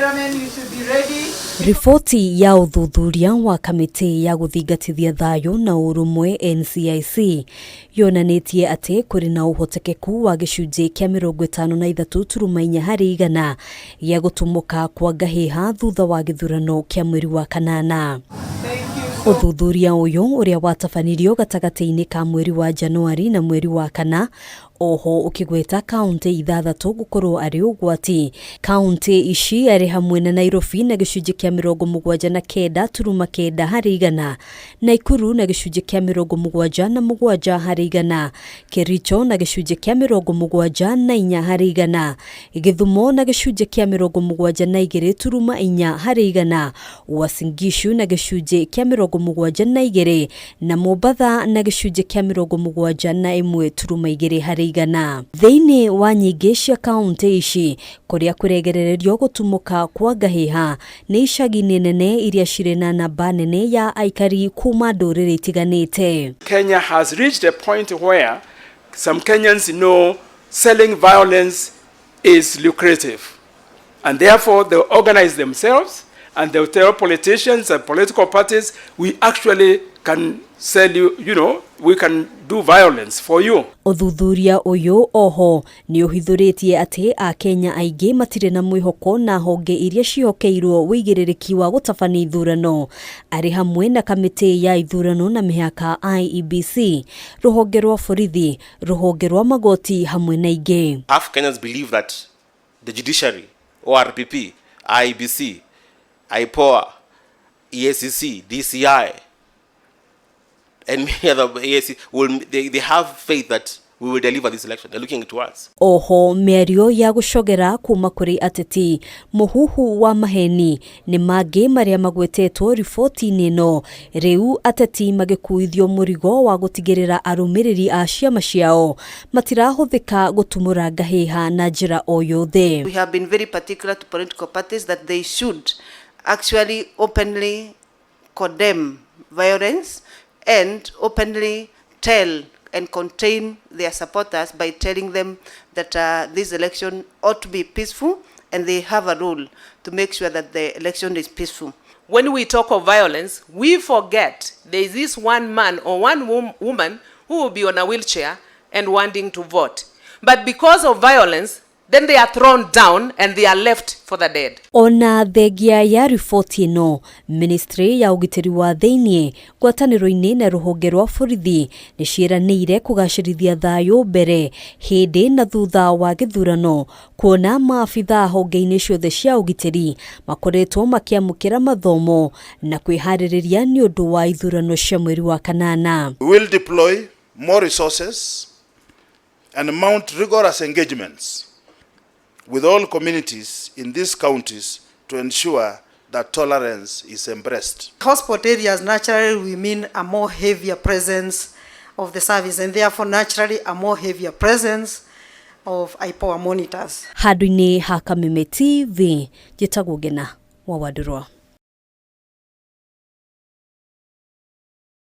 Cameramen, you should be ready. Ripoti ya uthuthuria wa kamiti ya guthingatithia thayo na urumwe NCIC yonanitie ati kuri na uhotekeku wa gicunji kia 53.4 hari igana ya gutumuka kwa Ngahiha thutha wa githurano kia mweri wa kanana. Uthuthuria uyu uria watabanirio gatagati-ini ka mweri wa Januari na mweri wa kana oho ukigweta kaunti ithathatu gukorwo ari ugwati. Kaunti ici ari hamwe na Nairobi na gicunji kia 79.9 hari igana, Nakuru na gicunji kia 77 hari igana, Kericho na gicunji kia 74 hari igana, Githumo na gicunji kia 72.4 hari igana, Uasin Gishu na gicunji kia 72 na Mombasa na gicunji kia 71.2 hari igana. Thiini wa nyingi cia kaunti ici kuria kuregerererio gutumuka kwa Ngahiha ni icagi nene iria cire na namba nene ya aikari kuma nduriri itiganite. Kenya has reached a point where some Kenyans know selling violence is lucrative, and therefore they organize themselves and they'll tell politicians and political parties, we actually can sell you, we can do violence for you. Uthuthuria uyu oho ni uhithuritie ati a Kenya aingi matire na mwihoko na honge iria cihokeirwo wigiririki wa gutabania ithurano ari hamwe na kamiti ya ithurano na mihaka IEBC, ruhonge rwa borithi, ruhonge rwa magoti hamwe na ingi. Half Kenyans believe that the judiciary, ORPP, IEBC, IPOA, EACC, DCI, and many other AAC they have faith that we will deliver this election. They're looking to us. Oho miario ya gucogera kuma kuri ateti muhuhu wa maheni ni magi maria magwetetwo riboti-ini no riu ateti magikuithio murigo wa gutigirira arumiriri a ciama ciao matirahuthika gutumura Ngahiha na njira o yothe. We have been very particular to political parties that they should actually openly condemn violence and openly tell and contain their supporters by telling them that this election ought to be peaceful, and they have a role to make sure that the election is peaceful. When we talk of violence, we forget there is this one man or one woman who will be on a wheelchair and wanting to vote. But because of violence, then they are thrown down and they are left for the dead. Ona thegia ya riboti ino, Ministry ya ugitiri wa thiini ngwataniro-ini na ruhonge rwa borithi ni ciranire kugacirithia thayo mbere hindi na thutha wa githurano, kuona maabitha honge-ini ciothe cia ugitiri makoretwo makiamukira mathomo na kwihariria ni undu wa ithurano cia mweri wa kanana. We will deploy more resources and mount rigorous engagements with all communities in these counties to ensure that tolerance is embraced. Hotspot areas naturally we mean a more heavier presence of the service, and therefore naturally a more heavier presence of IPOA monitors. Handũ-inĩ ha Kameme TV, njĩtagwo Ngina wa Wadurwa.